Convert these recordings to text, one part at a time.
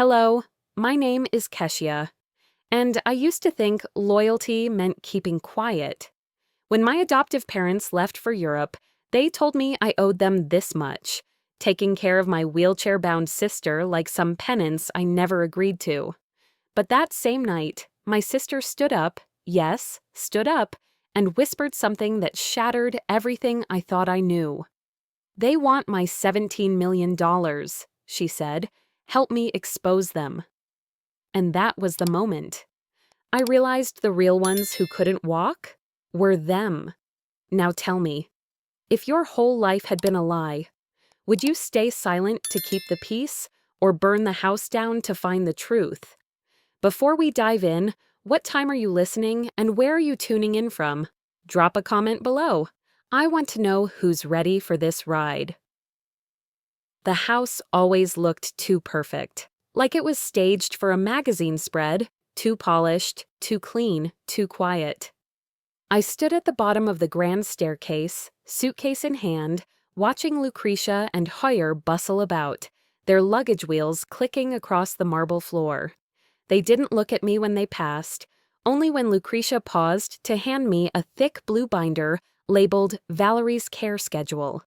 Hello, my name is Keshia, and I used to think loyalty meant keeping quiet. When my adoptive parents left for Europe, they told me I owed them this much, taking care of my wheelchair-bound sister like some penance I never agreed to. But that same night, my sister stood up, yes, stood up, and whispered something that shattered everything I thought I knew. "They want my $17 million, she said. "Help me expose them." And that was the moment. I realized the real ones who couldn't walk were them. Now tell me, if your whole life had been a lie, would you stay silent to keep the peace or burn the house down to find the truth? Before we dive in, what time are you listening and where are you tuning in from? Drop a comment below. I want to know who's ready for this ride. The house always looked too perfect, like it was staged for a magazine spread, too polished, too clean, too quiet. I stood at the bottom of the grand staircase, suitcase in hand, watching Lucretia and Hoyer bustle about, their luggage wheels clicking across the marble floor. They didn't look at me when they passed, only when Lucretia paused to hand me a thick blue binder labeled Valerie's Care Schedule.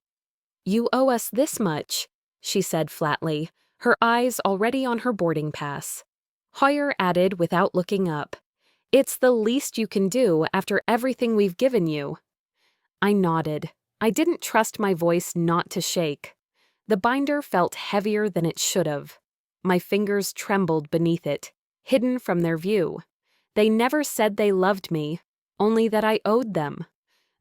"You owe us this much," she said flatly, her eyes already on her boarding pass. Hoyer added without looking up, "It's the least you can do after everything we've given you." I nodded. I didn't trust my voice not to shake. The binder felt heavier than it should have. My fingers trembled beneath it, hidden from their view. They never said they loved me, only that I owed them.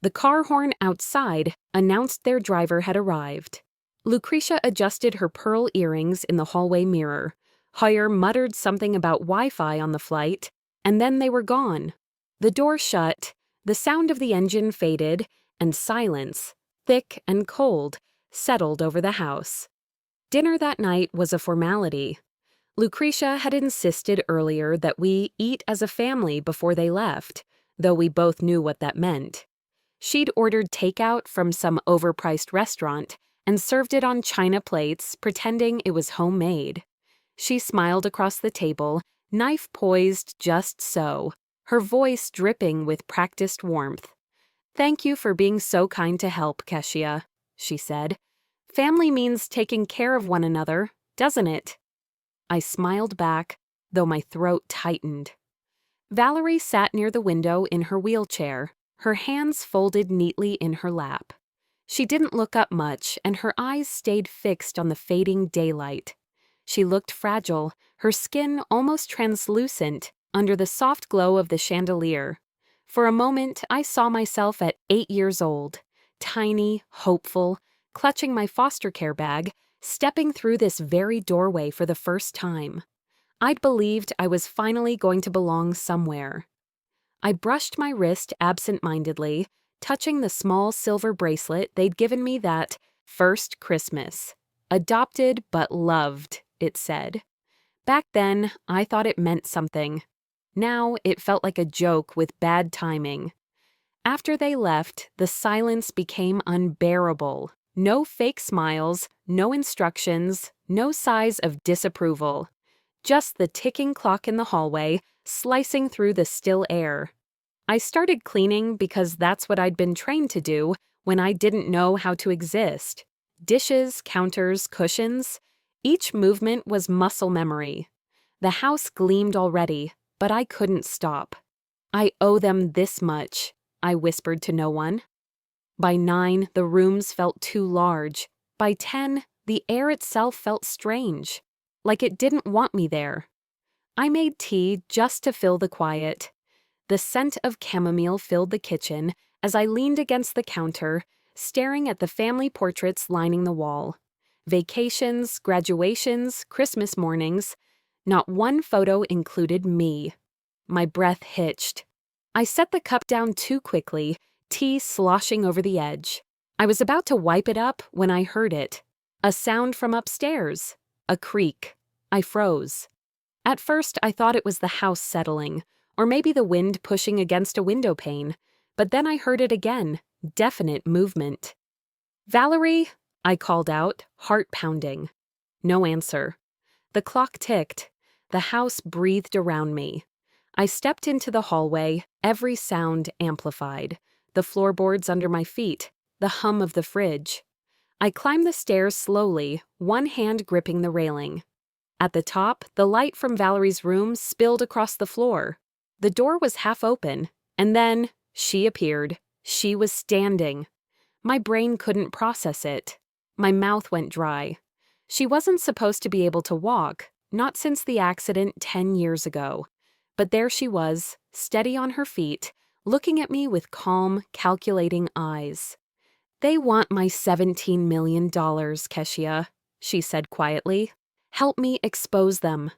The car horn outside announced their driver had arrived. Lucretia adjusted her pearl earrings in the hallway mirror. Hoyer muttered something about Wi-Fi on the flight, and then they were gone. The door shut, the sound of the engine faded, and silence, thick and cold, settled over the house. Dinner that night was a formality. Lucretia had insisted earlier that we eat as a family before they left, though we both knew what that meant. She'd ordered takeout from some overpriced restaurant and served it on china plates, pretending it was homemade. She smiled across the table, knife poised just so, her voice dripping with practiced warmth. "Thank you for being so kind to help, Keshia," she said. "Family means taking care of one another, doesn't it?" I smiled back, though my throat tightened. Valerie sat near the window in her wheelchair, her hands folded neatly in her lap. She didn't look up much, and her eyes stayed fixed on the fading daylight. She looked fragile, her skin almost translucent under the soft glow of the chandelier. For a moment, I saw myself at 8 years old, tiny, hopeful, clutching my foster care bag, stepping through this very doorway for the first time. I'd believed I was finally going to belong somewhere. I brushed my wrist absent-mindedly, touching the small silver bracelet they'd given me that first Christmas. "Adopted but loved," it said. Back then, I thought it meant something. Now, it felt like a joke with bad timing. After they left, the silence became unbearable. No fake smiles, no instructions, no sighs of disapproval. Just the ticking clock in the hallway, slicing through the still air. I started cleaning because that's what I'd been trained to do when I didn't know how to exist. Dishes, counters, cushions. Each movement was muscle memory. The house gleamed already, but I couldn't stop. "I owe them this much," I whispered to no one. By 9, the rooms felt too large. By 10, the air itself felt strange, like it didn't want me there. I made tea just to fill the quiet. The scent of chamomile filled the kitchen as I leaned against the counter, staring at the family portraits lining the wall. Vacations, graduations, Christmas mornings. Not one photo included me. My breath hitched. I set the cup down too quickly, tea sloshing over the edge. I was about to wipe it up when I heard it. A sound from upstairs. A creak. I froze. At first, I thought it was the house settling, or maybe the wind pushing against a window pane, but then I heard it again, definite movement. "Valerie," I called out, heart pounding. No answer. The clock ticked. The house breathed around me. I stepped into the hallway, every sound amplified. The floorboards under my feet, the hum of the fridge. I climbed the stairs slowly, one hand gripping the railing. At the top, the light from Valerie's room spilled across the floor. The door was half open, and then she appeared. She was standing. My brain couldn't process it. My mouth went dry. She wasn't supposed to be able to walk, not since the accident 10 years ago. But there she was, steady on her feet, looking at me with calm, calculating eyes. "They want my $17 million, Keshia," she said quietly. "Help me expose them."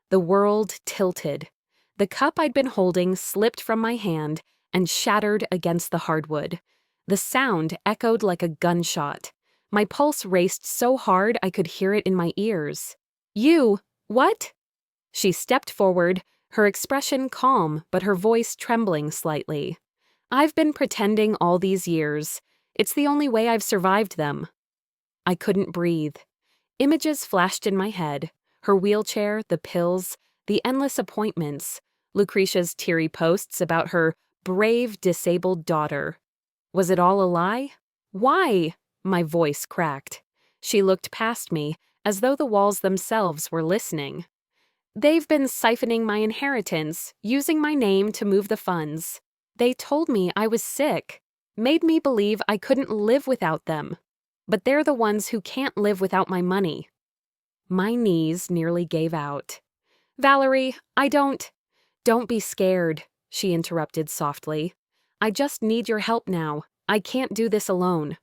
The world tilted. The cup I'd been holding slipped from my hand and shattered against the hardwood. The sound echoed like a gunshot. My pulse raced so hard I could hear it in my ears. "You, what?" She stepped forward, her expression calm but her voice trembling slightly. "I've been pretending all these years. It's the only way I've survived them." I couldn't breathe. Images flashed in my head. Her wheelchair, the pills, the endless appointments, Lucretia's teary posts about her brave, disabled daughter. Was it all a lie? Why? My voice cracked. She looked past me, as though the walls themselves were listening. "They've been siphoning my inheritance, using my name to move the funds. They told me I was sick, made me believe I couldn't live without them. But they're the ones who can't live without my money." My knees nearly gave out. "Valerie, Don't be scared," she interrupted softly. "I just need your help now. I can't do this alone."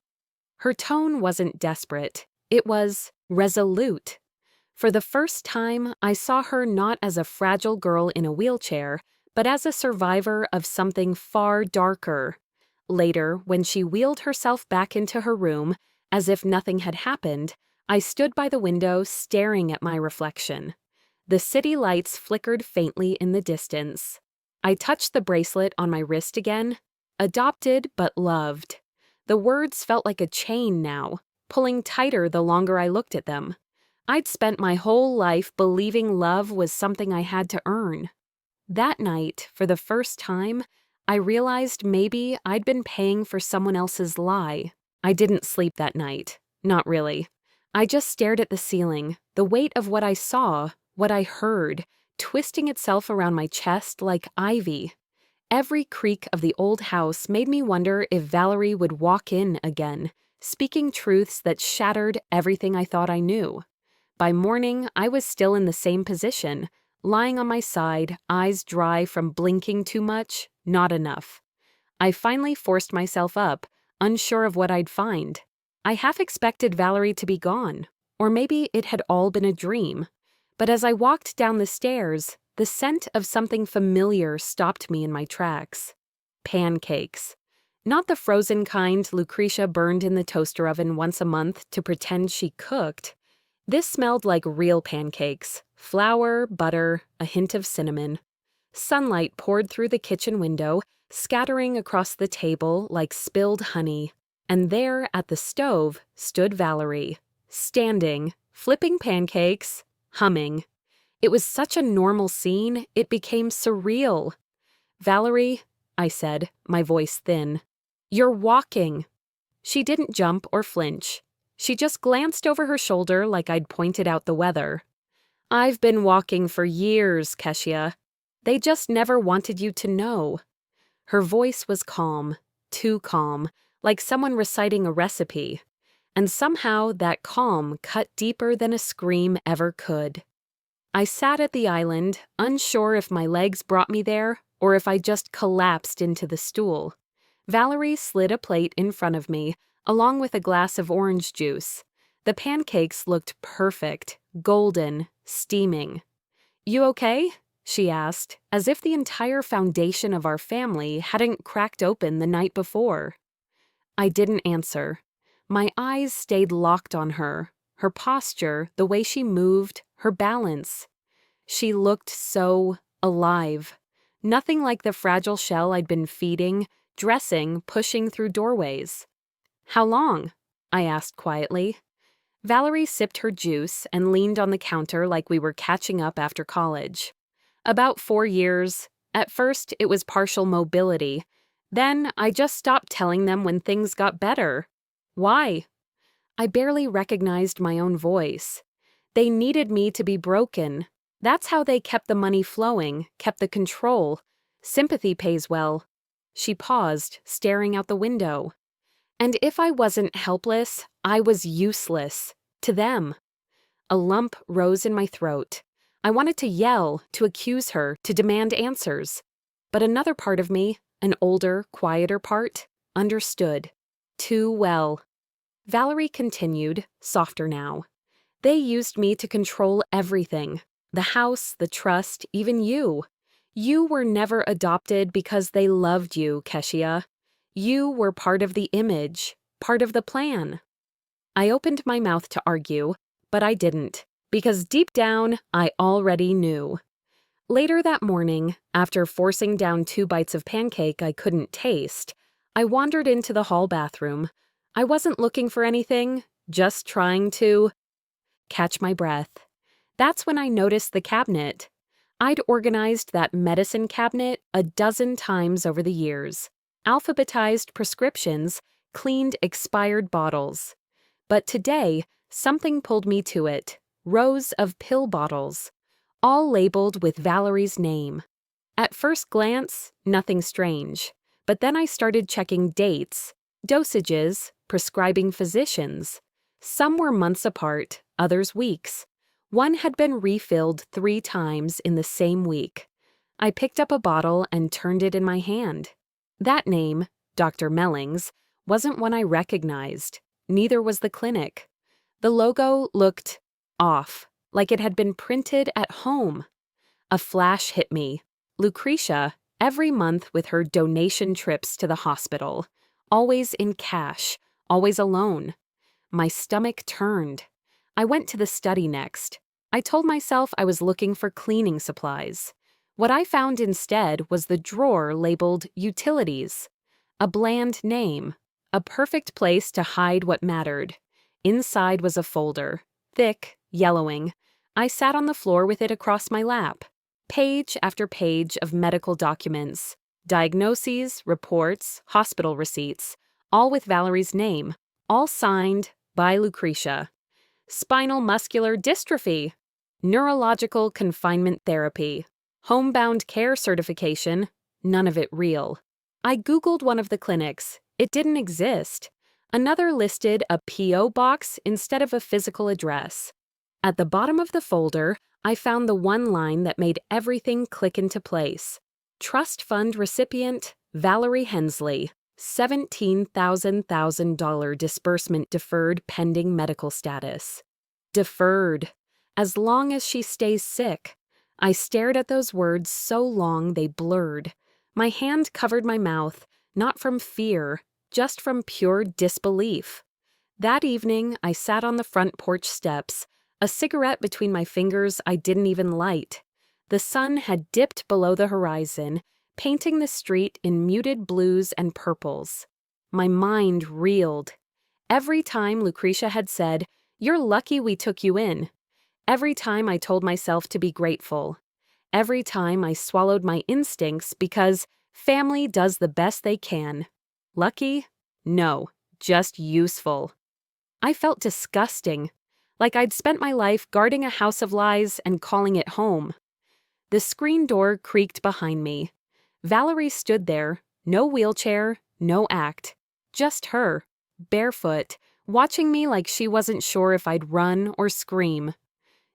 Her tone wasn't desperate. It was resolute. For the first time, I saw her not as a fragile girl in a wheelchair, but as a survivor of something far darker. Later, when she wheeled herself back into her room, as if nothing had happened, I stood by the window staring at my reflection. The city lights flickered faintly in the distance. I touched the bracelet on my wrist again. Adopted but loved. The words felt like a chain now, pulling tighter the longer I looked at them. I'd spent my whole life believing love was something I had to earn. That night, for the first time, I realized maybe I'd been paying for someone else's lie. I didn't sleep that night. Not really. I just stared at the ceiling, the weight of what I saw, what I heard, twisting itself around my chest like ivy. Every creak of the old house made me wonder if Valerie would walk in again, speaking truths that shattered everything I thought I knew. By morning, I was still in the same position, lying on my side, eyes dry from blinking too much, not enough. I finally forced myself up, unsure of what I'd find. I half expected Valerie to be gone, or maybe it had all been a dream. But as I walked down the stairs, the scent of something familiar stopped me in my tracks. Pancakes. Not the frozen kind Lucretia burned in the toaster oven once a month to pretend she cooked. This smelled like real pancakes. Flour, butter, a hint of cinnamon. Sunlight poured through the kitchen window, scattering across the table like spilled honey. And there, at the stove, stood Valerie, standing, flipping pancakes, humming. It was such a normal scene, it became surreal. "Valerie," I said, my voice thin, "you're walking." She didn't jump or flinch. She just glanced over her shoulder like I'd pointed out the weather. "I've been walking for years, Keshia. They just never wanted you to know." Her voice was calm, too calm, like someone reciting a recipe. And somehow that calm cut deeper than a scream ever could. I sat at the island, unsure if my legs brought me there or if I just collapsed into the stool. Valerie slid a plate in front of me, along with a glass of orange juice. The pancakes looked perfect, golden, steaming. "You okay?" she asked, as if the entire foundation of our family hadn't cracked open the night before. I didn't answer. My eyes stayed locked on her posture, the way she moved, her balance. She looked so alive. Nothing like the fragile shell I'd been feeding, dressing, pushing through doorways. "How long?" I asked quietly. Valerie sipped her juice and leaned on the counter like we were catching up after college. About 4 years. At first, it was partial mobility. Then, I just stopped telling them when things got better. Why? I barely recognized my own voice. They needed me to be broken. That's how they kept the money flowing, kept the control. Sympathy pays well. She paused, staring out the window. And if I wasn't helpless, I was useless. To them. A lump rose in my throat. I wanted to yell, to accuse her, to demand answers. But another part of me, an older, quieter part, understood. Too well. Valerie continued, softer now. They used me to control everything. The house, the trust, even you. You were never adopted because they loved you, Keshia. You were part of the image, part of the plan. I opened my mouth to argue, but I didn't, because deep down, I already knew. Later that morning, after forcing down 2 bites of pancake I couldn't taste, I wandered into the hall bathroom. I wasn't looking for anything, just trying to catch my breath. That's when I noticed the cabinet. I'd organized that medicine cabinet a dozen times over the years. Alphabetized prescriptions, cleaned expired bottles. But today, something pulled me to it. Rows of pill bottles, all labeled with Valerie's name. At first glance, nothing strange. But then I started checking dates, dosages, prescribing physicians. Some were months apart, others weeks. One had been refilled 3 times in the same week. I picked up a bottle and turned it in my hand. That name, Dr. Mellings, wasn't one I recognized. Neither was the clinic. The logo looked off, like it had been printed at home. A flash hit me. Lucretia, every month with her donation trips to the hospital. Always in cash, always alone. My stomach turned. I went to the study next. I told myself I was looking for cleaning supplies. What I found instead was the drawer labeled Utilities. A bland name. A perfect place to hide what mattered. Inside was a folder. Thick, yellowing. I sat on the floor with it across my lap. Page after page of medical documents. Diagnoses, reports, hospital receipts. All with Valerie's name. All signed by Lucretia. Spinal muscular dystrophy. Neurological confinement therapy. Homebound care certification. None of it real. I Googled one of the clinics. It didn't exist. Another listed a P.O. box instead of a physical address. At the bottom of the folder, I found the one line that made everything click into place. Trust fund recipient, Valerie Hensley. $17,000 disbursement deferred pending medical status. Deferred. As long as she stays sick. I stared at those words so long they blurred. My hand covered my mouth, not from fear, just from pure disbelief. That evening, I sat on the front porch steps, a cigarette between my fingers I didn't even light. The sun had dipped below the horizon, painting the street in muted blues and purples. My mind reeled. Every time Lucretia had said, "You're lucky we took you in." Every time I told myself to be grateful. Every time I swallowed my instincts because family does the best they can. Lucky? No, just useful. I felt disgusting, like I'd spent my life guarding a house of lies and calling it home. The screen door creaked behind me. Valerie stood there, no wheelchair, no act, just her, barefoot, watching me like she wasn't sure if I'd run or scream.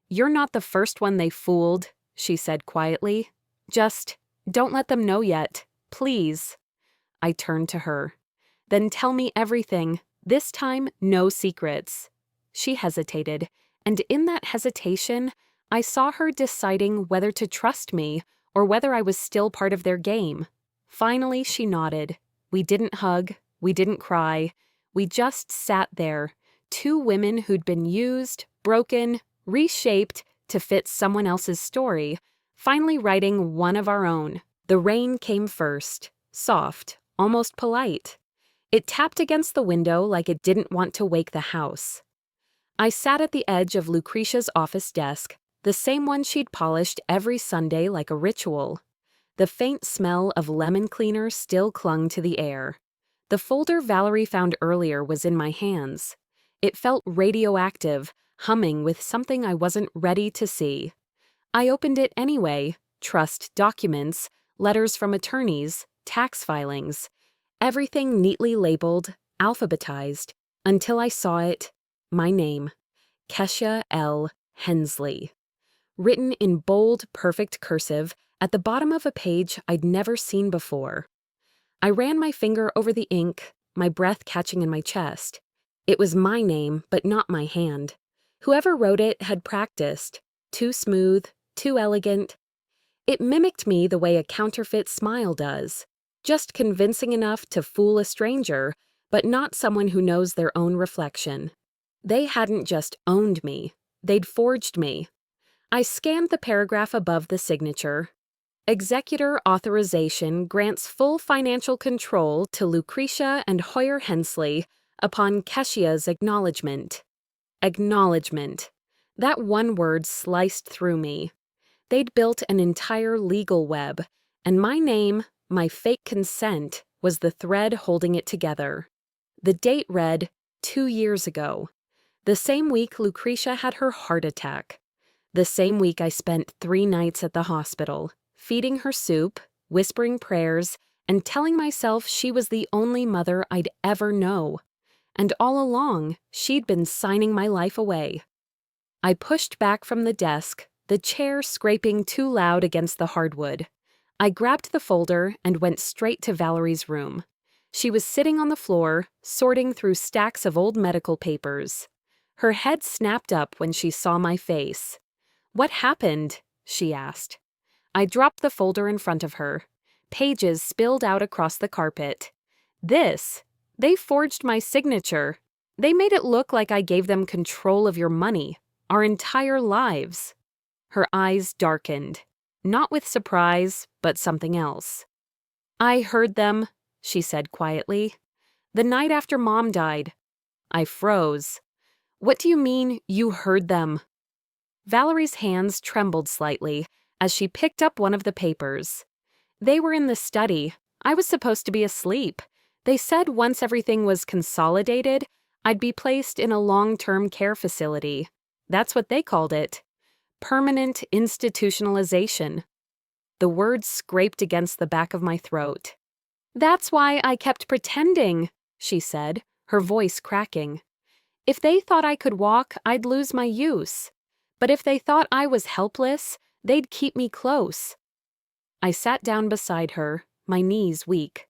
"You're not the first one they fooled," she said quietly. "Just don't let them know yet, please." I turned to her. "Then tell me everything, this time no secrets." She hesitated, and in that hesitation, I saw her deciding whether to trust me or whether I was still part of their game. Finally, she nodded. We didn't hug, we didn't cry. We just sat there, 2 women who'd been used, broken, reshaped to fit someone else's story, finally writing one of our own. The rain came first, soft, almost polite. It tapped against the window like it didn't want to wake the house. I sat at the edge of Lucretia's office desk, the same one she'd polished every Sunday like a ritual. The faint smell of lemon cleaner still clung to the air. The folder Valerie found earlier was in my hands. It felt radioactive, humming with something I wasn't ready to see. I opened it anyway: trust documents, letters from attorneys, tax filings. Everything neatly labeled, alphabetized, until I saw it, my name, Kesha L. Hensley, written in bold, perfect cursive at the bottom of a page I'd never seen before. I ran my finger over the ink, my breath catching in my chest. It was my name, but not my hand. Whoever wrote it had practiced. Too smooth, too elegant. It mimicked me the way a counterfeit smile does, just convincing enough to fool a stranger, but not someone who knows their own reflection. They hadn't just owned me, they'd forged me. I scanned the paragraph above the signature. Executor authorization grants full financial control to Lucretia and Hoyer Hensley upon Keshia's acknowledgement. Acknowledgement. That one word sliced through me. They'd built an entire legal web, and my name, my fake consent, was the thread holding it together. The date read 2 years ago. The same week Lucretia had her heart attack. The same week I spent 3 nights at the hospital, feeding her soup, whispering prayers, and telling myself she was the only mother I'd ever know. And all along, she'd been signing my life away. I pushed back from the desk, the chair scraping too loud against the hardwood. I grabbed the folder and went straight to Valerie's room. She was sitting on the floor, sorting through stacks of old medical papers. Her head snapped up when she saw my face. "What happened?" she asked. I dropped the folder in front of her. Pages spilled out across the carpet. They forged my signature. They made it look like I gave them control of your money, our entire lives." Her eyes darkened, not with surprise, but something else. "I heard them," she said quietly. "The night after Mom died." I froze. "What do you mean, you heard them?" Valerie's hands trembled slightly as she picked up one of the papers. "They were in the study. I was supposed to be asleep. They said once everything was consolidated, I'd be placed in a long-term care facility. That's what they called it. Permanent institutionalization." The words scraped against the back of my throat. "That's why I kept pretending," she said, her voice cracking. "If they thought I could walk, I'd lose my use. But if they thought I was helpless, they'd keep me close." I sat down beside her, my knees weak.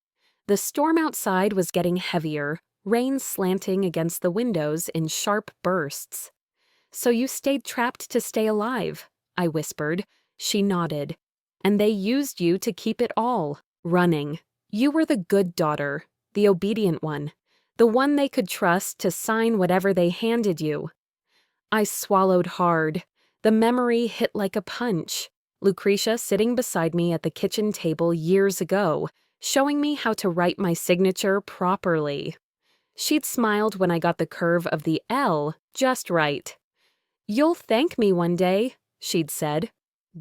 The storm outside was getting heavier, rain slanting against the windows in sharp bursts. "So you stayed trapped to stay alive," I whispered. She nodded. "And they used you to keep it all running. You were the good daughter, the obedient one, the one they could trust to sign whatever they handed you." I swallowed hard. The memory hit like a punch. Lucretia sitting beside me at the kitchen table years ago, showing me how to write my signature properly. She'd smiled when I got the curve of the L just right. "You'll thank me one day," she'd said.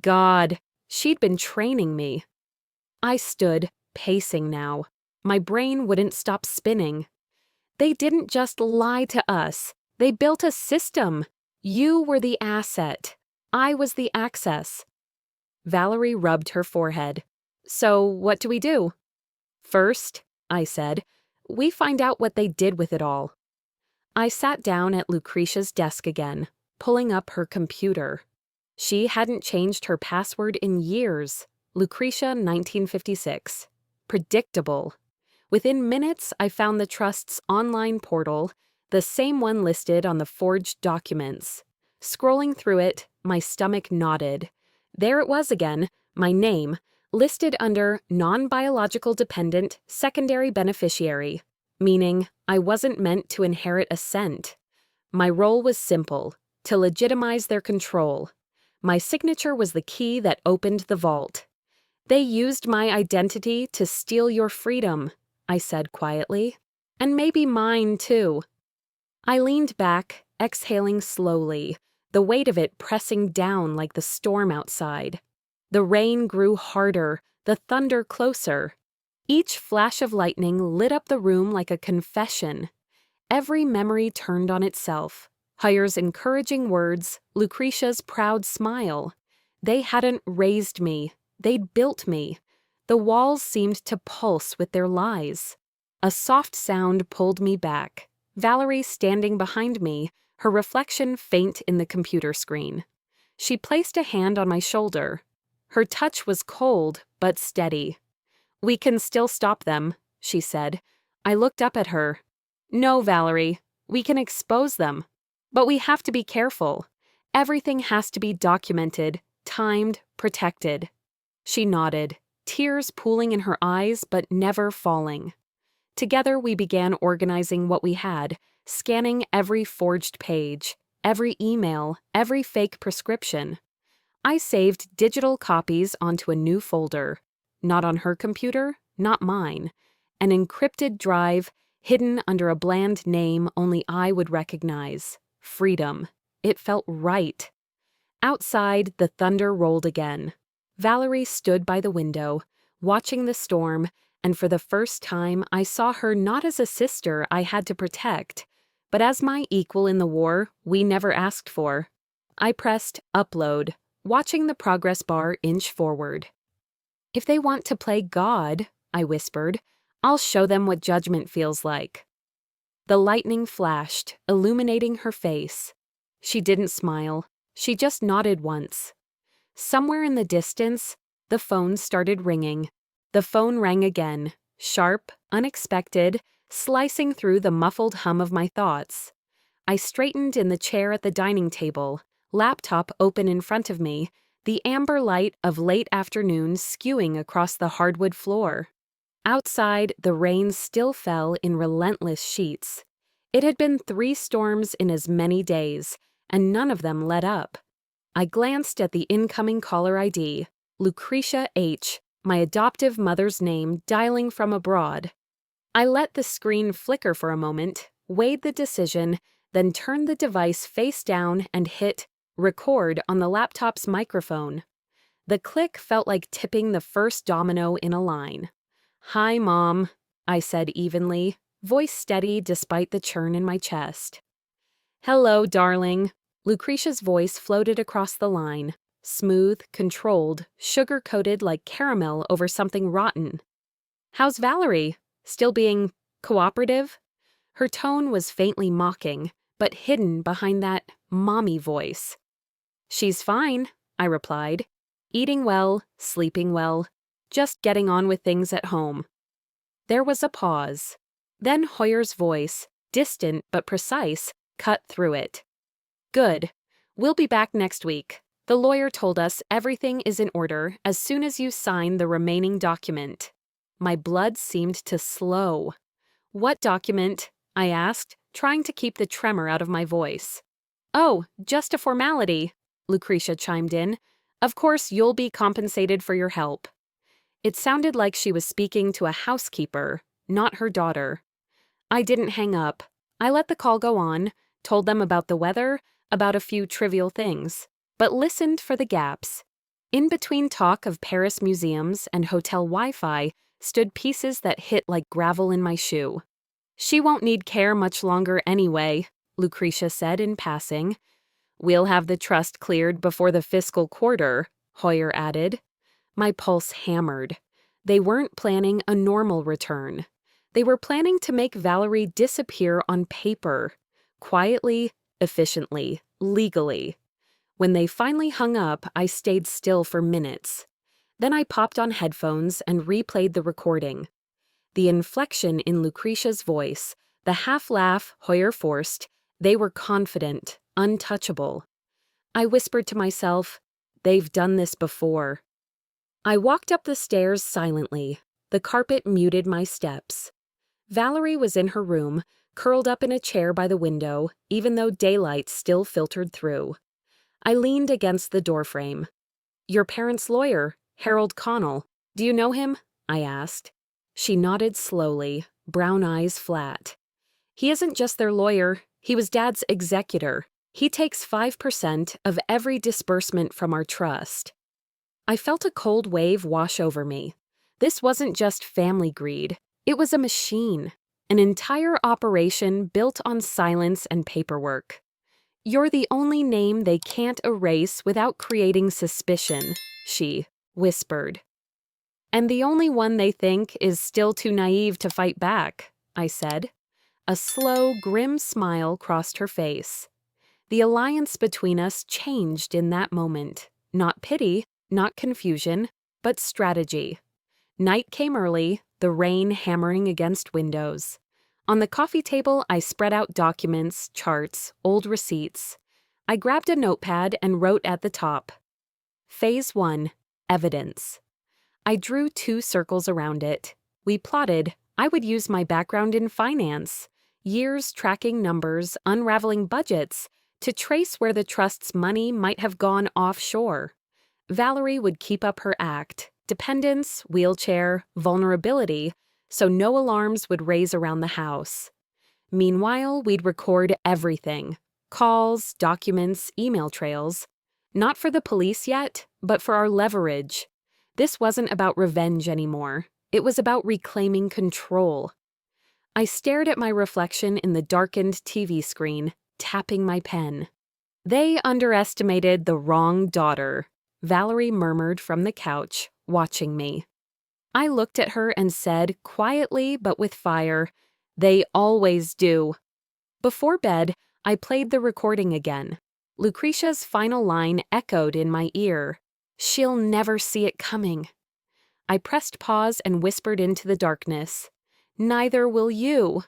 God, she'd been training me. I stood, pacing now. My brain wouldn't stop spinning. "They didn't just lie to us. They built a system. You were the asset. I was the access." Valerie rubbed her forehead. "So what do we do?" "First," I said, "we find out what they did with it all." I sat down at Lucretia's desk again, pulling up her computer. She hadn't changed her password in years. Lucretia 1956. Predictable. Within minutes, I found the trust's online portal, the same one listed on the forged documents. Scrolling through it, my stomach knotted. There it was again, my name, listed under non-biological dependent secondary beneficiary, meaning I wasn't meant to inherit a cent. My role was simple: to legitimize their control. My signature was the key that opened the vault. "They used my identity to steal your freedom," I said quietly. "And maybe mine, too." I leaned back, exhaling slowly, the weight of it pressing down like the storm outside. The rain grew harder, the thunder closer. Each flash of lightning lit up the room like a confession. Every memory turned on itself. Hoyer's encouraging words, Lucretia's proud smile. They hadn't raised me, they'd built me. The walls seemed to pulse with their lies. A soft sound pulled me back. Valerie standing behind me, her reflection faint in the computer screen. She placed a hand on my shoulder. Her touch was cold, but steady. "We can still stop them," she said. I looked up at her. "No, Valerie, we can expose them. But we have to be careful. Everything has to be documented, timed, protected." She nodded, tears pooling in her eyes but never falling. Together we began organizing what we had, scanning every forged page, every email, every fake prescription. I saved digital copies onto a new folder. Not on her computer, not mine. An encrypted drive, hidden under a bland name only I would recognize. Freedom. It felt right. Outside, the thunder rolled again. Valerie stood by the window, watching the storm, and for the first time I saw her not as a sister I had to protect, but as my equal in the war we never asked for. I pressed upload, watching the progress bar inch forward. "If they want to play God," I whispered, "I'll show them what judgment feels like." The lightning flashed, illuminating her face. She didn't smile. She just nodded once. Somewhere in the distance, the phone started ringing. The phone rang again, sharp, unexpected, slicing through the muffled hum of my thoughts. I straightened in the chair at the dining table, laptop open in front of me, the amber light of late afternoon skewing across the hardwood floor. Outside, the rain still fell in relentless sheets. It had been 3 storms in as many days, and none of them let up. I glanced at the incoming caller ID, Lucretia H., my adoptive mother's name dialing from abroad. I let the screen flicker for a moment, weighed the decision, then turned the device face down and hit record on the laptop's microphone. The click felt like tipping the first domino in a line. "Hi, Mom," I said evenly, voice steady despite the churn in my chest. "Hello, darling." Lucretia's voice floated across the line, smooth, controlled, sugar-coated like caramel over something rotten. "How's Valerie? Still being cooperative?" Her tone was faintly mocking, but hidden behind that mommy voice. "She's fine," I replied. "Eating well, sleeping well, just getting on with things at home." There was a pause. Then Hoyer's voice, distant but precise, cut through it. "Good. We'll be back next week. The lawyer told us everything is in order as soon as you sign the remaining document." My blood seemed to slow. "What document?" I asked, trying to keep the tremor out of my voice. "Oh, just a formality," Lucretia chimed in. "Of course you'll be compensated for your help." It sounded like she was speaking to a housekeeper, not her daughter. I didn't hang up. I let the call go on, told them about the weather, about a few trivial things, but listened for the gaps. In between talk of Paris museums and hotel Wi-Fi stood pieces that hit like gravel in my shoe. "She won't need care much longer anyway," Lucretia said in passing. "We'll have the trust cleared before the fiscal quarter," Hoyer added. My pulse hammered. They weren't planning a normal return. They were planning to make Valerie disappear on paper. Quietly, efficiently, legally. When they finally hung up, I stayed still for minutes. Then I popped on headphones and replayed the recording. The inflection in Lucretia's voice, the half-laugh Hoyer forced, they were confident, untouchable. I whispered to myself, "They've done this before." I walked up the stairs silently. The carpet muted my steps. Valerie was in her room, curled up in a chair by the window, even though daylight still filtered through. I leaned against the doorframe. "Your parents' lawyer, Harold Connell. Do you know him?" I asked. She nodded slowly, brown eyes flat. "He isn't just their lawyer, He was Dad's executor. He takes 5% of every disbursement from our trust. I felt a cold wave wash over me. This wasn't just family greed. It was a machine, an entire operation built on silence and paperwork. "You're the only name they can't erase without creating suspicion," she whispered. "And the only one they think is still too naive to fight back," I said. A slow, grim smile crossed her face. The alliance between us changed in that moment. Not pity, not confusion, but strategy. Night came early, the rain hammering against windows. On the coffee table, I spread out documents, charts, old receipts. I grabbed a notepad and wrote at the top, Phase 1, Evidence. I drew 2 circles around it. We plotted. I would use my background in finance, years tracking numbers, unraveling budgets, to trace where the trust's money might have gone offshore. Valerie would keep up her act, dependence, wheelchair, vulnerability, so no alarms would raise around the house. Meanwhile, we'd record everything: calls, documents, email trails. Not for the police yet, but for our leverage. This wasn't about revenge anymore. It was about reclaiming control. I stared at my reflection in the darkened TV screen, tapping my pen. "They underestimated the wrong daughter," Valerie murmured from the couch, watching me. I looked at her and said, quietly but with fire, "They always do." Before bed, I played the recording again. Lucretia's final line echoed in my ear. "She'll never see it coming." I pressed pause and whispered into the darkness, "Neither will you."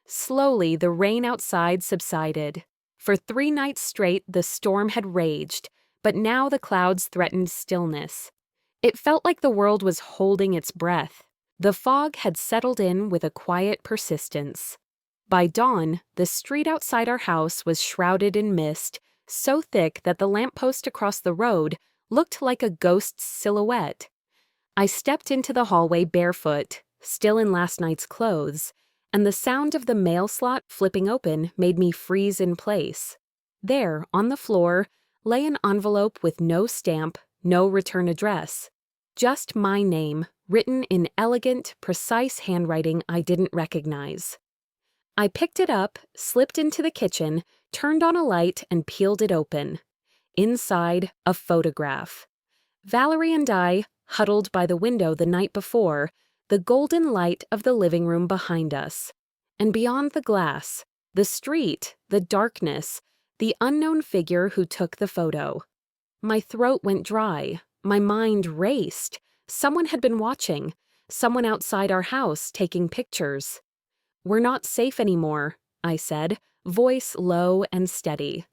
Slowly, the rain outside subsided. For 3 nights straight, the storm had raged, but now the clouds threatened stillness. It felt like the world was holding its breath. The fog had settled in with a quiet persistence. By dawn, the street outside our house was shrouded in mist, so thick that the lamppost across the road looked like a ghost's silhouette. I stepped into the hallway barefoot, still in last night's clothes, and the sound of the mail slot flipping open made me freeze in place. There, on the floor, lay an envelope with no stamp, no return address. Just my name, written in elegant, precise handwriting I didn't recognize. I picked it up, slipped into the kitchen, turned on a light, and peeled it open. Inside, a photograph. Valerie and I, huddled by the window the night before, the golden light of the living room behind us. And beyond the glass, the street, the darkness, the unknown figure who took the photo. My throat went dry. My mind raced. Someone had been watching. Someone outside our house taking pictures. "We're not safe anymore," I said, voice low and steady.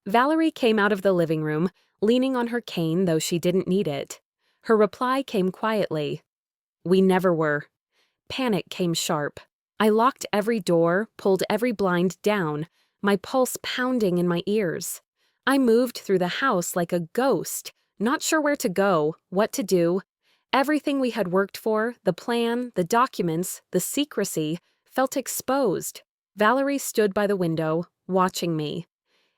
Valerie came out of the living room, leaning on her cane though she didn't need it. Her reply came quietly. "We never were." Panic came sharp. I locked every door, pulled every blind down, my pulse pounding in my ears. I moved through the house like a ghost, not sure where to go, what to do. Everything we had worked for, the plan, the documents, the secrecy, felt exposed. Valerie stood by the window, watching me.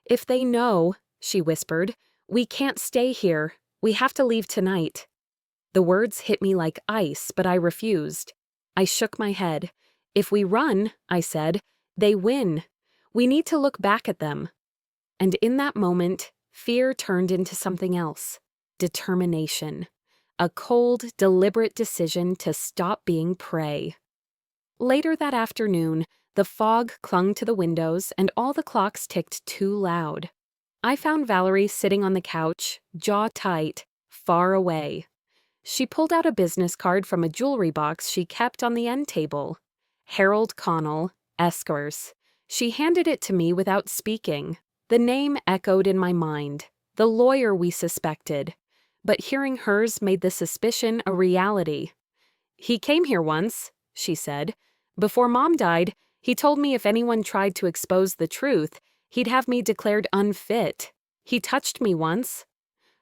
"If they know," she whispered, "we can't stay here. We have to leave tonight." The words hit me like ice, but I refused. I shook my head. "If we run," I said, "they win. We need to look back at them." And in that moment, fear turned into something else. Determination. A cold, deliberate decision to stop being prey. Later that afternoon, the fog clung to the windows and all the clocks ticked too loud. I found Valerie sitting on the couch, jaw tight, far away. She pulled out a business card from a jewelry box she kept on the end table. Harold Connell, Esquires. She handed it to me without speaking. The name echoed in my mind, the lawyer we suspected. But hearing hers made the suspicion a reality. "He came here once," she said. "Before Mom died, he told me if anyone tried to expose the truth, he'd have me declared unfit. He touched me once."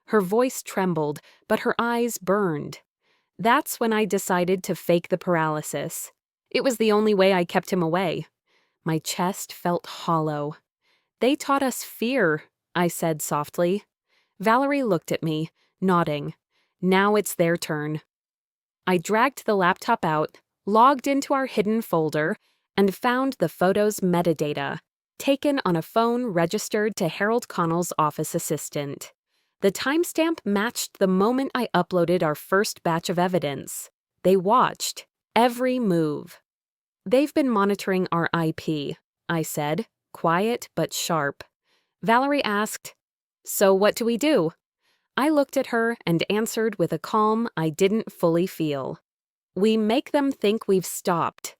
Her voice trembled, but her eyes burned. That's when I decided to fake the paralysis. It was the only way I kept him away. My chest felt hollow. They taught us fear, I said softly. Valerie looked at me, nodding. Now it's their turn. I dragged the laptop out, logged into our hidden folder, and found the photo's metadata, taken on a phone registered to Harold Connell's office assistant. The timestamp matched the moment I uploaded our first batch of evidence. They watched every move. They've been monitoring our IP, I said, quiet but sharp. Valerie asked, "So what do we do?" I looked at her and answered with a calm I didn't fully feel. "We make them think we've stopped."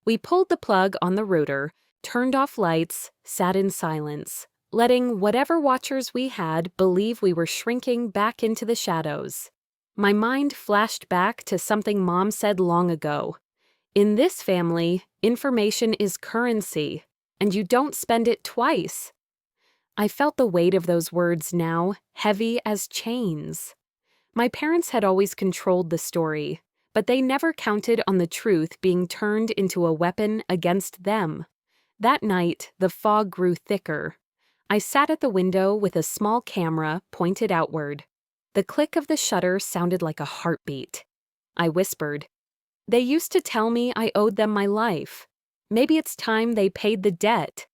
We pulled the plug on the router, turned off lights, sat in silence, letting whatever watchers we had believe we were shrinking back into the shadows. My mind flashed back to something Mom said long ago. In this family, information is currency, and you don't spend it twice. I felt the weight of those words now, heavy as chains. My parents had always controlled the story, but they never counted on the truth being turned into a weapon against them. That night, the fog grew thicker. I sat at the window with a small camera pointed outward. The click of the shutter sounded like a heartbeat. I whispered, "They used to tell me I owed them my life. Maybe it's time they paid the debt."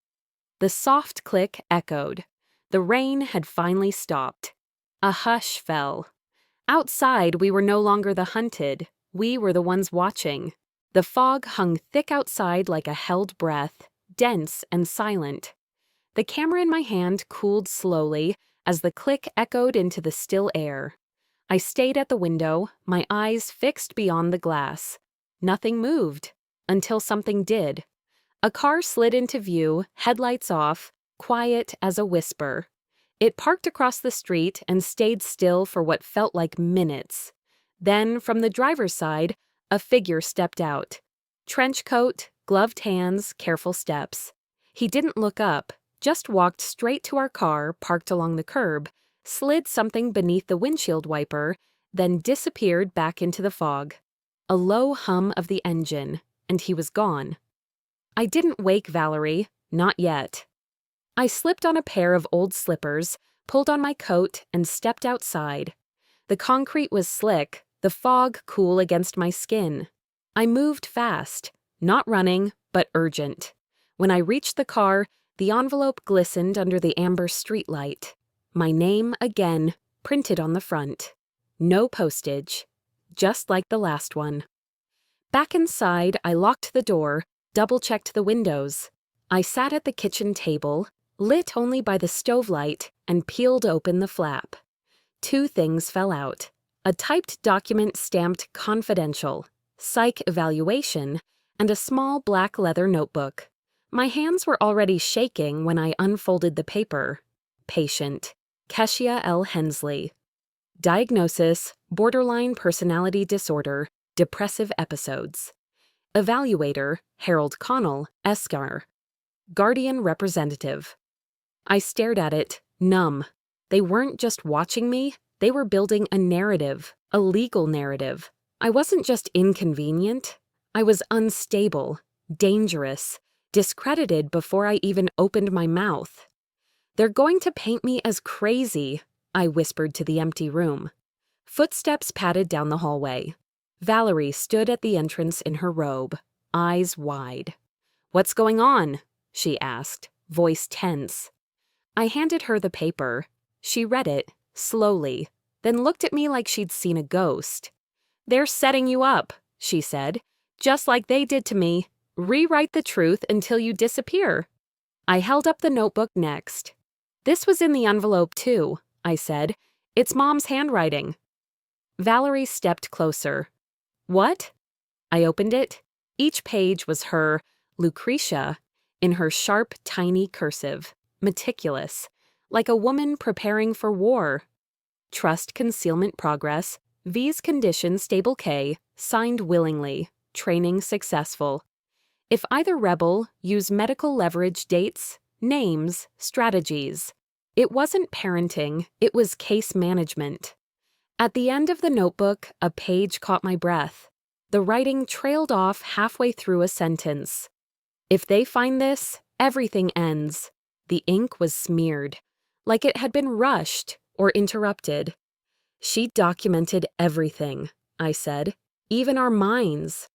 The soft click echoed. The rain had finally stopped. A hush fell. Outside, we were no longer the hunted. We were the ones watching. The fog hung thick outside like a held breath, dense and silent. The camera in my hand cooled slowly as the click echoed into the still air. I stayed at the window, my eyes fixed beyond the glass. Nothing moved, until something did. A car slid into view, headlights off, quiet as a whisper. It parked across the street and stayed still for what felt like minutes. Then, from the driver's side, a figure stepped out. Trench coat, gloved hands, careful steps. He didn't look up, just walked straight to our car parked along the curb, slid something beneath the windshield wiper, then disappeared back into the fog. A low hum of the engine, and he was gone. I didn't wake Valerie, not yet. I slipped on a pair of old slippers, pulled on my coat, and stepped outside. The concrete was slick, the fog cool against my skin. I moved fast, not running, but urgent. When I reached the car, the envelope glistened under the amber streetlight. My name again, printed on the front. No postage, just like the last one. Back inside, I locked the door, double-checked the windows. I sat at the kitchen table, lit only by the stove light, and peeled open the flap. Two things fell out. A typed document stamped confidential, psych evaluation, and a small black leather notebook. My hands were already shaking when I unfolded the paper. Patient, Keshia L. Hensley. Diagnosis, borderline personality disorder, depressive episodes. Evaluator, Harold Connell, Esquire. Guardian representative. I stared at it, numb. They weren't just watching me, they were building a narrative, a legal narrative. I wasn't just inconvenient, I was unstable, dangerous, discredited before I even opened my mouth. "They're going to paint me as crazy," I whispered to the empty room. Footsteps padded down the hallway. Valerie stood at the entrance in her robe, eyes wide. "What's going on?" she asked, voice tense. I handed her the paper. She read it, slowly, then looked at me like she'd seen a ghost. "They're setting you up," she said, "just like they did to me. Rewrite the truth until you disappear." I held up the notebook next. "This was in the envelope too," I said. "It's Mom's handwriting." Valerie stepped closer. "What?" I opened it. Each page was her, Lucretia, in her sharp, tiny cursive, meticulous, like a woman preparing for war. Trust concealment progress, V's condition stable K, signed willingly, training successful. If either rebel, use medical leverage dates, names, strategies. It wasn't parenting, it was case management. At the end of the notebook, a page caught my breath. The writing trailed off halfway through a sentence. If they find this, everything ends. The ink was smeared, like it had been rushed or interrupted. She documented everything, I said, even our minds.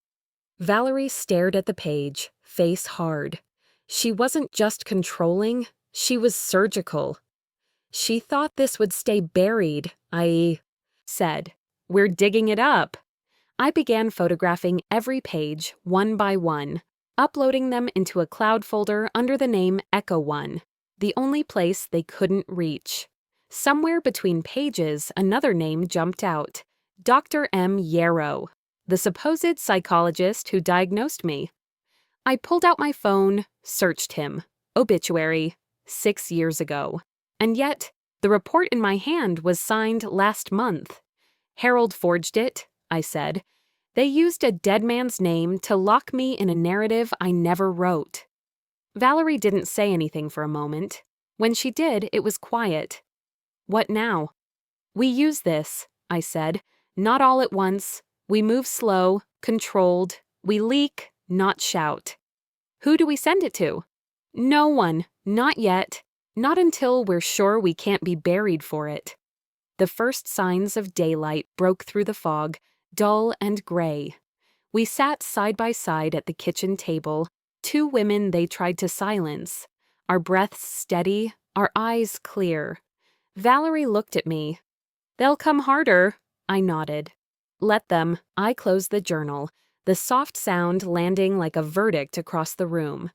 Valerie stared at the page, face hard. She wasn't just controlling, she was surgical. She thought this would stay buried, I said. We're digging it up. I began photographing every page, one by one, uploading them into a cloud folder under the name Echo One, the only place they couldn't reach. Somewhere between pages, another name jumped out. Dr. M. Yarrow, the supposed psychologist who diagnosed me. I pulled out my phone, searched him. Obituary, 6 years ago. And yet, the report in my hand was signed last month. Harold forged it, I said. They used a dead man's name to lock me in a narrative I never wrote. Valerie didn't say anything for a moment. When she did, it was quiet. What now? We use this, I said. Not all at once. We move slow, controlled. We leak, not shout. Who do we send it to? No one, not yet. Not until we're sure we can't be buried for it. The first signs of daylight broke through the fog, dull and gray. We sat side by side at the kitchen table, two women they tried to silence, our breaths steady, our eyes clear. Valerie looked at me. They'll come harder, I nodded. Let them. I closed the journal, the soft sound landing like a verdict across the room.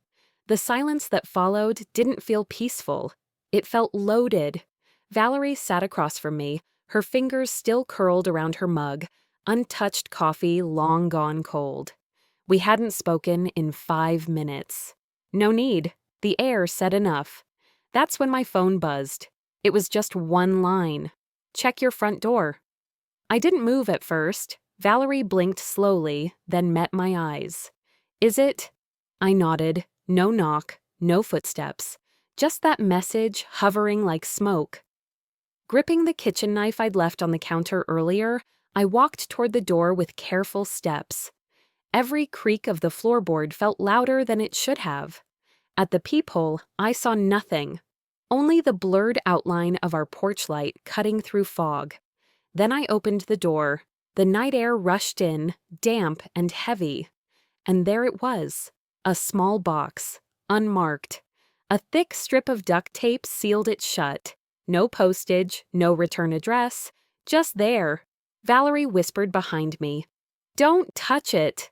The silence that followed didn't feel peaceful. It felt loaded. Valerie sat across from me, her fingers still curled around her mug, untouched coffee long gone cold. We hadn't spoken in 5 minutes. No need. The air said enough. That's when my phone buzzed. It was just one line. Check your front door. I didn't move at first. Valerie blinked slowly, then met my eyes. Is it? I nodded. No knock, no footsteps. Just that message hovering like smoke. Gripping the kitchen knife I'd left on the counter earlier, I walked toward the door with careful steps. Every creak of the floorboard felt louder than it should have. At the peephole, I saw nothing. Only the blurred outline of our porch light cutting through fog. Then I opened the door. The night air rushed in, damp and heavy. And there it was, a small box, unmarked. A thick strip of duct tape sealed it shut. No postage, no return address, just there. Valerie whispered behind me. Don't touch it.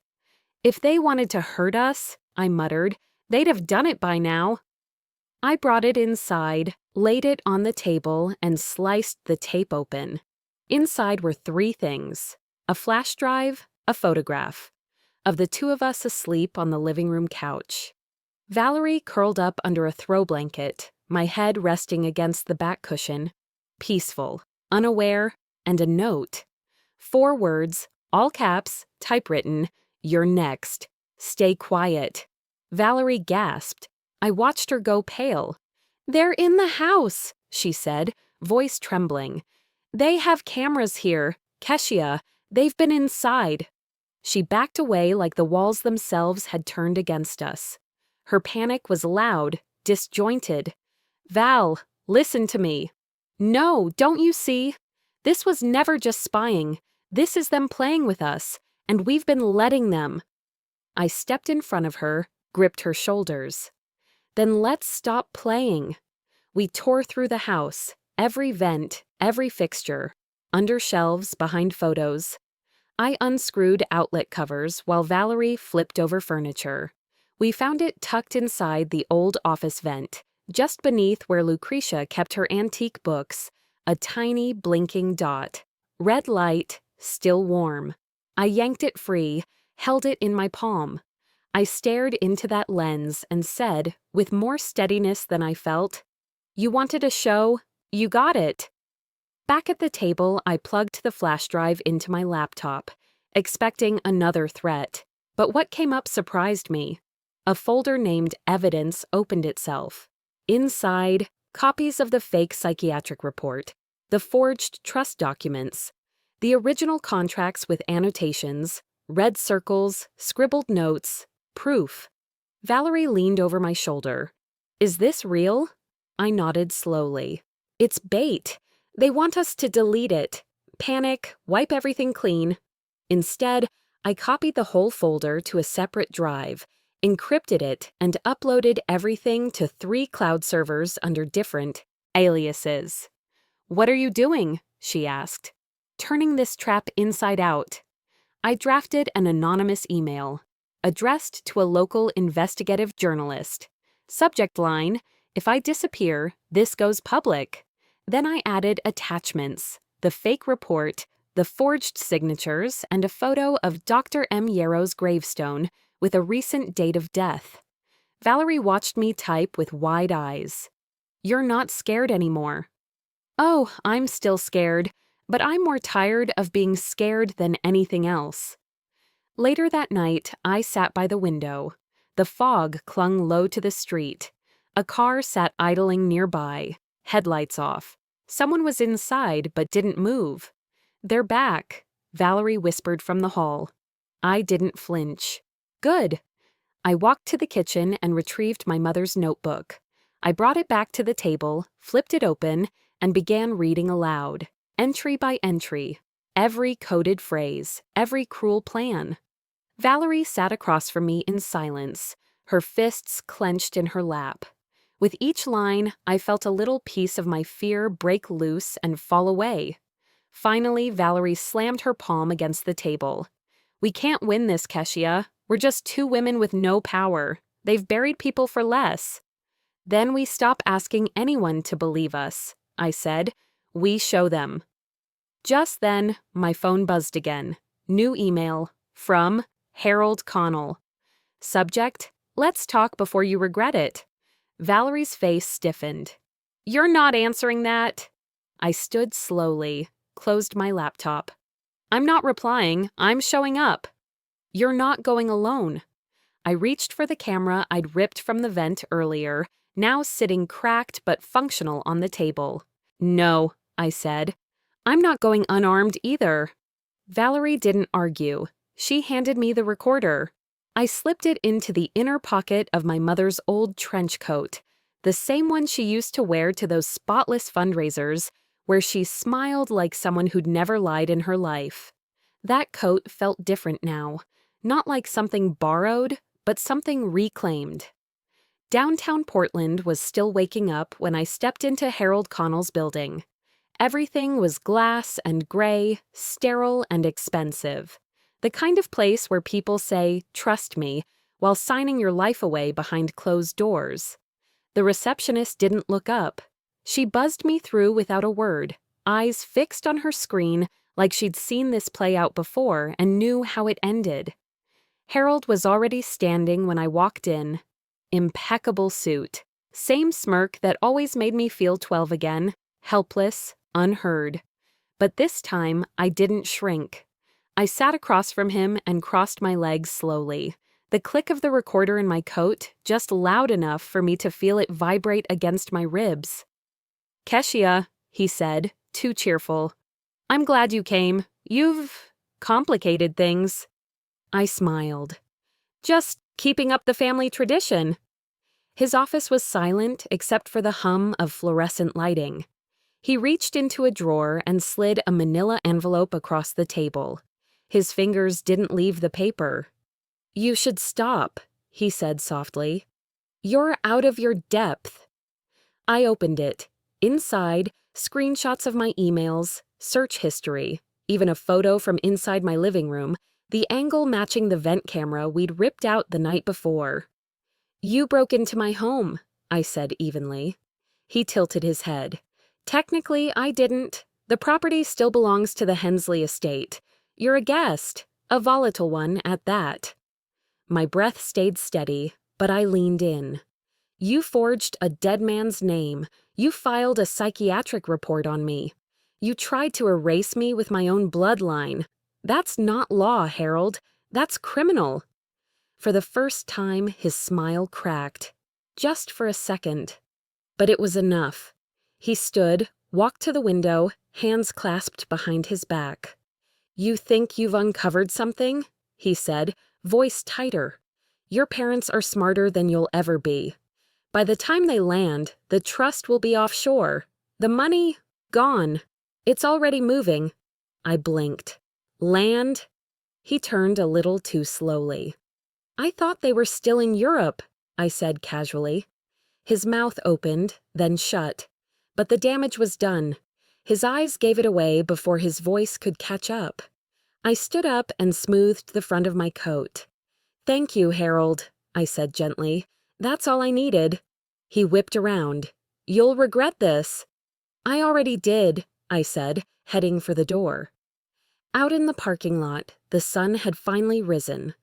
If they wanted to hurt us, I muttered, they'd have done it by now. I brought it inside, laid it on the table, and sliced the tape open. Inside were 3 things: a flash drive, a photograph, of the 2 of us asleep on the living room couch. Valerie curled up under a throw blanket, my head resting against the back cushion, peaceful, unaware, and a note. 4 words, all caps, typewritten, "You're next. Stay quiet." Valerie gasped. I watched her go pale. "They're in the house," she said, voice trembling. "They have cameras here. Keshia, they've been inside." She backed away like the walls themselves had turned against us. Her panic was loud, disjointed. "Val, listen to me." "No, don't you see? This was never just spying. This is them playing with us, and we've been letting them." I stepped in front of her, gripped her shoulders. "Then let's stop playing." We tore through the house, every vent, every fixture, under shelves, behind photos. I unscrewed outlet covers while Valerie flipped over furniture. We found it tucked inside the old office vent, just beneath where Lucretia kept her antique books, a tiny blinking dot. Red light, still warm. I yanked it free, held it in my palm. I stared into that lens and said, with more steadiness than I felt, "You wanted a show? You got it." Back at the table, I plugged the flash drive into my laptop, expecting another threat. But what came up surprised me. A folder named Evidence opened itself. Inside, copies of the fake psychiatric report, the forged trust documents, the original contracts with annotations, red circles, scribbled notes, proof. Valerie leaned over my shoulder. Is this real? I nodded slowly. It's bait. They want us to delete it. Panic, wipe everything clean. Instead, I copied the whole folder to a separate drive, encrypted it, and uploaded everything to 3 cloud servers under different aliases. What are you doing? She asked. Turning this trap inside out. I drafted an anonymous email, addressed to a local investigative journalist. Subject line, if I disappear, this goes public. Then I added attachments, the fake report, the forged signatures, and a photo of Dr. M. Yarrow's gravestone with a recent date of death. Valerie watched me type with wide eyes. You're not scared anymore. Oh, I'm still scared, but I'm more tired of being scared than anything else. Later that night, I sat by the window. The fog clung low to the street. A car sat idling nearby, headlights off. Someone was inside but didn't move. They're back, Valerie whispered from the hall. I didn't flinch. Good. I walked to the kitchen and retrieved my mother's notebook. I brought it back to the table, flipped it open, and began reading aloud, entry by entry, every coded phrase, every cruel plan. Valerie sat across from me in silence, her fists clenched in her lap. With each line, I felt a little piece of my fear break loose and fall away. Finally, Valerie slammed her palm against the table. We can't win this, Keshia. We're just 2 women with no power. They've buried people for less. Then we stop asking anyone to believe us, I said. We show them. Just then, my phone buzzed again. New email from Harold Connell. Subject, let's talk before you regret it. Valerie's face stiffened. You're not answering that. I stood slowly, closed my laptop. I'm not replying, I'm showing up. You're not going alone. I reached for the camera I'd ripped from the vent earlier, now sitting cracked but functional on the table. No, I said. I'm not going unarmed either. Valerie didn't argue. She handed me the recorder. I slipped it into the inner pocket of my mother's old trench coat, the same one she used to wear to those spotless fundraisers where she smiled like someone who'd never lied in her life. That coat felt different now, not like something borrowed, but something reclaimed. Downtown Portland was still waking up when I stepped into Harold Connell's building. Everything was glass and gray, sterile and expensive. The kind of place where people say, trust me, while signing your life away behind closed doors. The receptionist didn't look up. She buzzed me through without a word, eyes fixed on her screen like she'd seen this play out before and knew how it ended. Harold was already standing when I walked in. Impeccable suit. Same smirk that always made me feel 12 again, helpless, unheard. But this time, I didn't shrink. I sat across from him and crossed my legs slowly, the click of the recorder in my coat just loud enough for me to feel it vibrate against my ribs. Keshia, he said, too cheerful. I'm glad you came. You've complicated things. I smiled. Just keeping up the family tradition. His office was silent except for the hum of fluorescent lighting. He reached into a drawer and slid a manila envelope across the table. His fingers didn't leave the paper. You should stop, he said softly. You're out of your depth. I opened it. Inside, screenshots of my emails, search history, even a photo from inside my living room, the angle matching the vent camera we'd ripped out the night before. You broke into my home, I said evenly. He tilted his head. Technically, I didn't. The property still belongs to the Hensley estate. You're a guest, a volatile one at that. My breath stayed steady, but I leaned in. You forged a dead man's name. You filed a psychiatric report on me. You tried to erase me with my own bloodline. That's not law, Harold. That's criminal. For the first time, his smile cracked. Just for a second. But it was enough. He stood, walked to the window, hands clasped behind his back. You think you've uncovered something? He said, voice tighter. Your parents are smarter than you'll ever be. By the time they land, the trust will be offshore. The money, gone. It's already moving. I blinked. Land? He turned a little too slowly. I thought they were still in Europe, I said casually. His mouth opened, then shut. But the damage was done. His eyes gave it away before his voice could catch up. I stood up and smoothed the front of my coat. Thank you, Harold, I said gently. That's all I needed. He whipped around. You'll regret this. I already did, I said, heading for the door. Out in the parking lot, the sun had finally risen.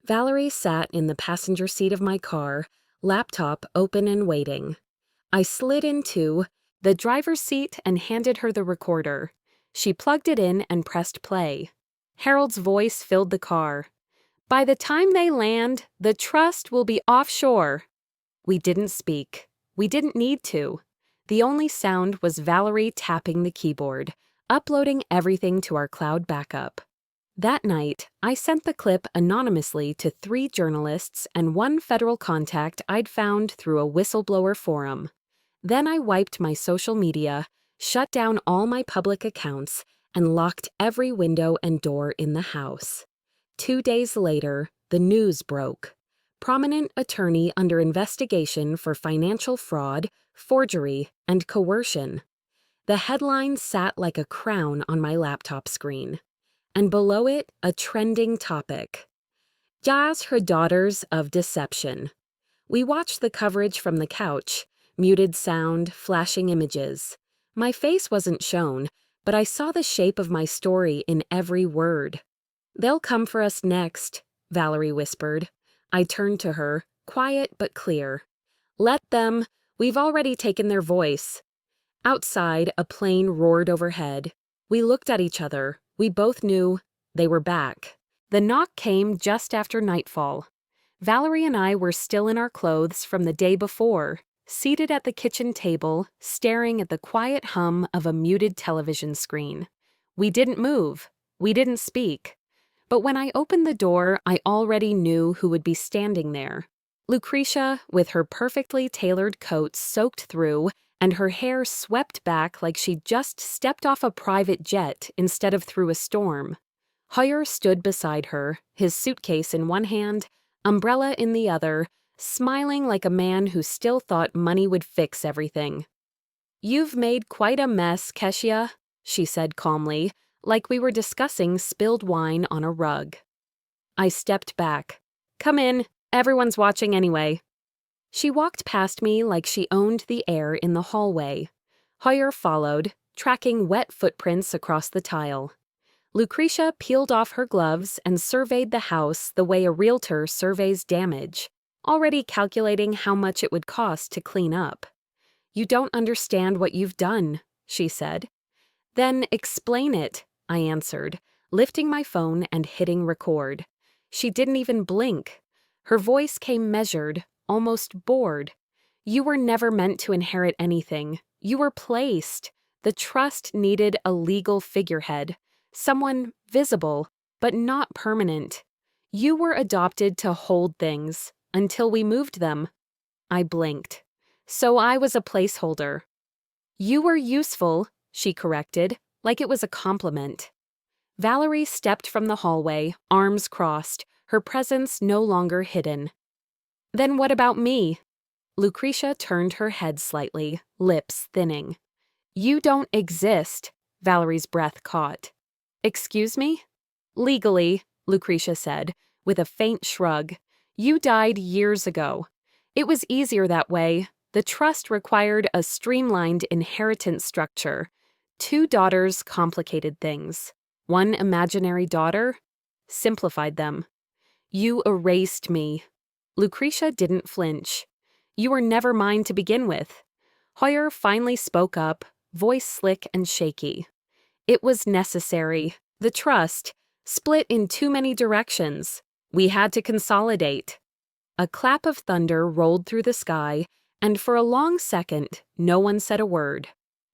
Valerie sat in the passenger seat of my car, laptop open and waiting. I slid into the driver's seat and handed her the recorder. She plugged it in and pressed play. Harold's voice filled the car. By the time they land, the trust will be offshore. We didn't speak. We didn't need to. The only sound was Valerie tapping the keyboard, uploading everything to our cloud backup. That night, I sent the clip anonymously to 3 journalists and 1 federal contact I'd found through a whistleblower forum. Then I wiped my social media, shut down all my public accounts, and locked every window and door in the house. 2 days later, the news broke. Prominent attorney under investigation for financial fraud, forgery, and coercion. The headline sat like a crown on my laptop screen. And below it, a trending topic. Jazz her daughters of deception. We watched the coverage from the couch, muted sound, flashing images. My face wasn't shown, but I saw the shape of my story in every word. They'll come for us next, Valerie whispered. I turned to her, quiet but clear. Let them. We've already taken their voice. Outside, a plane roared overhead. We looked at each other. We both knew they were back. The knock came just after nightfall. Valerie and I were still in our clothes from the day before, seated at the kitchen table, staring at the quiet hum of a muted television screen. We didn't move. We didn't speak. But when I opened the door, I already knew who would be standing there. Lucretia, with her perfectly tailored coat soaked through, and her hair swept back like she'd just stepped off a private jet instead of through a storm. Hoyer stood beside her, his suitcase in one hand, umbrella in the other, smiling like a man who still thought money would fix everything. You've made quite a mess, Keshia, she said calmly, like we were discussing spilled wine on a rug. I stepped back. Come in, everyone's watching anyway. She walked past me like she owned the air in the hallway. Hoyer followed, tracking wet footprints across the tile. Lucretia peeled off her gloves and surveyed the house the way a realtor surveys damage, already calculating how much it would cost to clean up. You don't understand what you've done, she said. Then explain it, I answered, lifting my phone and hitting record. She didn't even blink. Her voice came measured, almost bored. You were never meant to inherit anything. You were placed. The trust needed a legal figurehead, someone visible, but not permanent. You were adopted to hold things, until we moved them. I blinked. So I was a placeholder. You were useful, she corrected, like it was a compliment. Valerie stepped from the hallway, arms crossed, her presence no longer hidden. Then what about me? Lucretia turned her head slightly, lips thinning. You don't exist, Valerie's breath caught. Excuse me? Legally, Lucretia said, with a faint shrug. You died years ago. It was easier that way. The trust required a streamlined inheritance structure. 2 daughters complicated things. 1 imaginary daughter simplified them. You erased me. Lucretia didn't flinch. You were never mine to begin with. Hoyer finally spoke up, voice slick and shaky. It was necessary. The trust, split in too many directions. We had to consolidate. A clap of thunder rolled through the sky, and for a long second, no one said a word.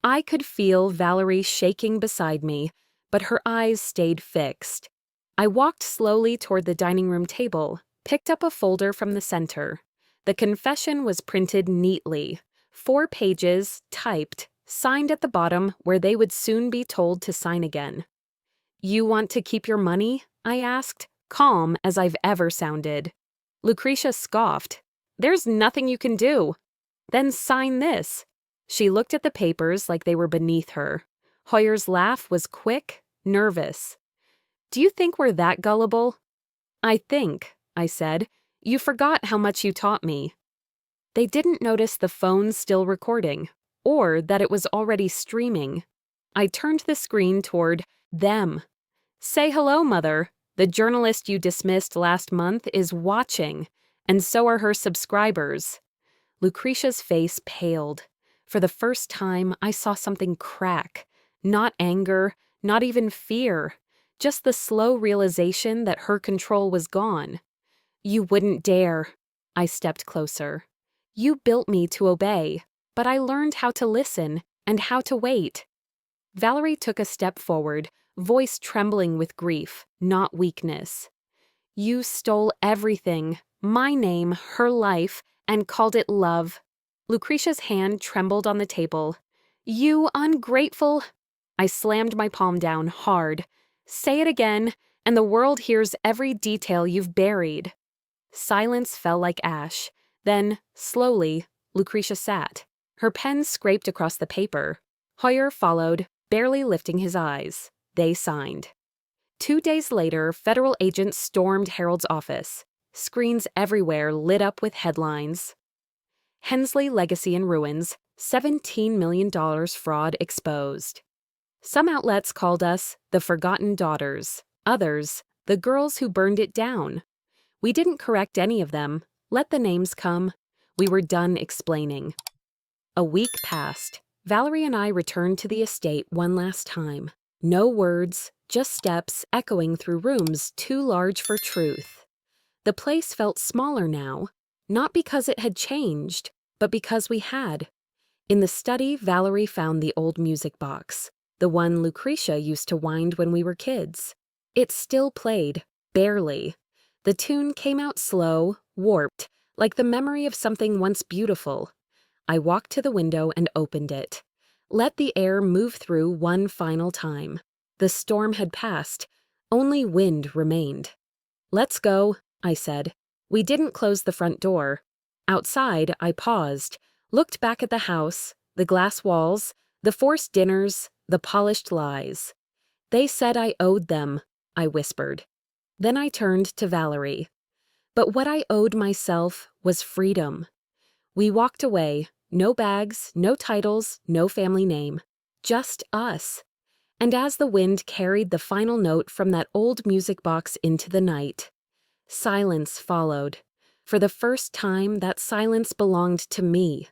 I could feel Valerie shaking beside me, but her eyes stayed fixed. I walked slowly toward the dining room table, picked up a folder from the center. The confession was printed neatly, 4 pages, typed, signed at the bottom where they would soon be told to sign again. "You want to keep your money?" I asked, calm as I've ever sounded. Lucretia scoffed. "There's nothing you can do." "Then sign this." She looked at the papers like they were beneath her. Hoyer's laugh was quick, nervous. "Do you think we're that gullible?" "I think," I said, "you forgot how much you taught me." They didn't notice the phone still recording, or that it was already streaming. I turned the screen toward them. "Say hello, Mother. The journalist you dismissed last month is watching, and so are her subscribers." Lucretia's face paled. For the first time, I saw something crack. Not anger, not even fear. Just the slow realization that her control was gone. "You wouldn't dare." I stepped closer. "You built me to obey, but I learned how to listen and how to wait." Valerie took a step forward, voice trembling with grief, not weakness. "You stole everything, my name, her life, and called it love." Lucretia's hand trembled on the table. "You ungrateful—" I slammed my palm down hard. "Say it again, and the world hears every detail you've buried." Silence fell like ash. Then, slowly, Lucretia sat. Her pen scraped across the paper. Hoyer followed, barely lifting his eyes. They signed. 2 days later, federal agents stormed Harold's office. Screens everywhere lit up with headlines. "Hensley Legacy in Ruins, $17 million fraud exposed." Some outlets called us the Forgotten Daughters. Others, the girls who burned it down. We didn't correct any of them. Let the names come. We were done explaining. A week passed. Valerie and I returned to the estate one last time. No words, just steps echoing through rooms too large for truth. The place felt smaller now, not because it had changed, but because we had. In the study, Valerie found the old music box, the one Lucretia used to wind when we were kids. It still played, barely. The tune came out slow, warped, like the memory of something once beautiful. I walked to the window and opened it. Let the air move through one final time. The storm had passed. Only wind remained. "Let's go," I said. We didn't close the front door. Outside, I paused, looked back at the house, the glass walls, the forced dinners, the polished lies. "They said I owed them," I whispered. Then I turned to Valerie. But what I owed myself was freedom. We walked away. No bags, no titles, no family name. Just us. And as the wind carried the final note from that old music box into the night, silence followed. For the first time, that silence belonged to me.